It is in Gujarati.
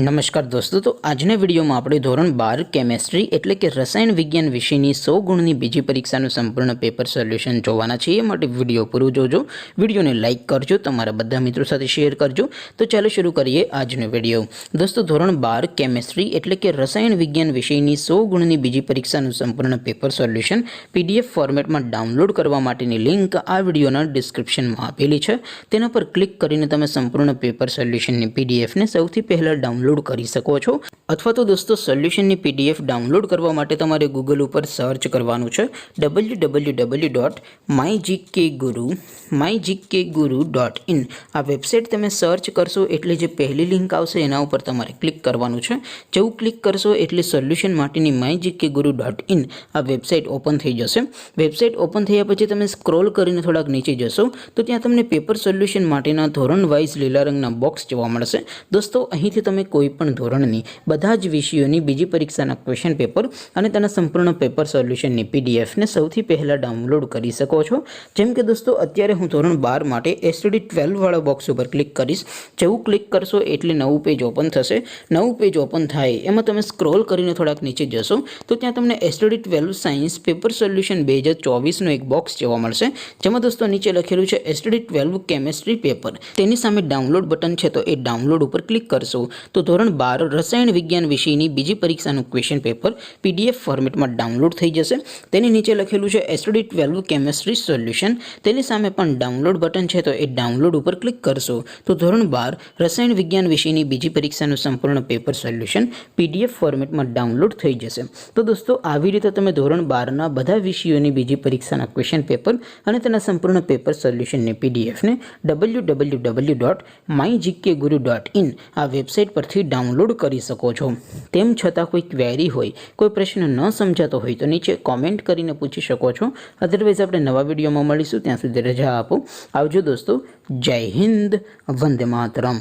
नमस्कार दोस्तों, तो આજના વિડીયોમાં આપણે ધોરણ 12 કેમેસ્ટ્રી એટલે કે રસાયણ વિજ્ઞાન વિષયની 100 ગુણની બીજી પરીક્ષાનું સંપૂર્ણ પેપર સોલ્યુશન જોવાના છીએ। માટે વિડીયો પૂરો જોજો, વિડીયોને લાઇક કરજો, તમારા બધા મિત્રો સાથે શેર કરજો। તો ચાલો શરૂ કરીએ આજનો વિડીયો। દોસ્તો, ધોરણ 12 કેમેસ્ટ્રી એટલે કે રસાયણ વિજ્ઞાન વિષયની 100 ગુણની બીજી પરીક્ષાનું સંપૂર્ણ પેપર સોલ્યુશન પીડીએફ ફોર્મેટમાં ડાઉનલોડ કરવા માટેની લિંક આ વિડીયોના ડિસ્ક્રિપ્શનમાં આપેલી છે। તેના પર ક્લિક કરીને તમે સંપૂર્ણ પેપર સોલ્યુશનની પીડીએફને સૌથી પહેલા ડાઉનલોડ કરી શકો છો। અથવા તો દોસ્તો, સોલ્યુશનની પીડીએફ ડાઉનલોડ કરવા માટે તમારે ગૂગલ ઉપર સર્ચ કરવાનું છે www.mygkguru.in। આ વેબસાઇટ તમે સર્ચ કરશો એટલે જે પહેલી લિંક આવશે એના ઉપર તમારે ક્લિક કરવાનું છે। જેવું ક્લિક કરશો એટલે સોલ્યુશન માટેની mygkguru.in આ વેબસાઇટ ઓપન થઈ જશે। વેબસાઇટ ઓપન થયા પછી તમે સ્ક્રોલ કરીને થોડાક નીચે જશો તો ત્યાં તમને પેપર સોલ્યુશન માટેના ધોરણ વાઇઝ લીલા રંગના બોક્સ જોવા મળશે। દોસ્તો, અહીંથી તમે કોઈપણ ધોરણની બધા જ વિષયોની બીજી પરીક્ષાના ક્વેશ્ચન પેપર અને તેના સંપૂર્ણ પેપર સોલ્યુશનની પીડીએફને સૌથી પહેલાં ડાઉનલોડ કરી શકો છો। જેમ કે દોસ્તો, અત્યારે હું ધોરણ 12 માટે એસટીડી 12 વાળા બોક્સ ઉપર ક્લિક કરીશ। જેવું ક્લિક કરશો એટલે નવું પેજ ઓપન થશે। નવું પેજ ઓપન થાય એમાં તમે સ્ક્રોલ કરીને થોડાક નીચે જશો તો ત્યાં તમને એસટીડી 12 સાયન્સ પેપર સોલ્યુશન 2024નો એક બોક્સ જોવા મળશે, જેમાં દોસ્તો નીચે લખેલું છે એસટીડી 12 કેમેસ્ટ્રી પેપર। તેની સામે ડાઉનલોડ બટન છે, તો એ ડાઉનલોડ ઉપર ક્લિક કરશો તો ધોરણ 12 રસાયણ વિજ્ઞાન વિષયની બીજી પરીક્ષાનું ક્વેશ્ચન પેપર પીડીએફ ફોર્મેટમાં ડાઉનલોડ થઈ જશે। તેની નીચે લખેલું છે એસટીડી 12 કેમેસ્ટ્રી સોલ્યુશન, તેની સામે પણ ડાઉનલોડ બટન છે, તો એ ડાઉનલોડ ઉપર ક્લિક કરશો તો ધોરણ 12 રસાયણ વિજ્ઞાન વિષયની બીજી પરીક્ષાનું સંપૂર્ણ પેપર સોલ્યુશન પીડીએફ ફોર્મેટમાં ડાઉનલોડ થઈ જશે। તો દોસ્તો, આવી રીતે તમે ધોરણ 12ના બધા વિષયોની બીજી પરીક્ષાના ક્વેશ્ચન પેપર અને તેના સંપૂર્ણ પેપર સોલ્યુશનની પીડીએફને www.mygkguru.in આ વેબસાઇટ પરથી ડાઉનલોડ કરી શકો છો। તેમ છતાં કોઈ ક્વેરી હોય, કોઈ પ્રશ્ન ન સમજાતો હોય તો નીચે કોમેન્ટ કરીને પૂછી શકો છો। અધરવાઇઝ આપણે નવા વિડીયોમાં મળીશું, ત્યાં સુધી રજા આપો। આવજો દોસ્તો, જય હિન્દ, વંદે માતરમ।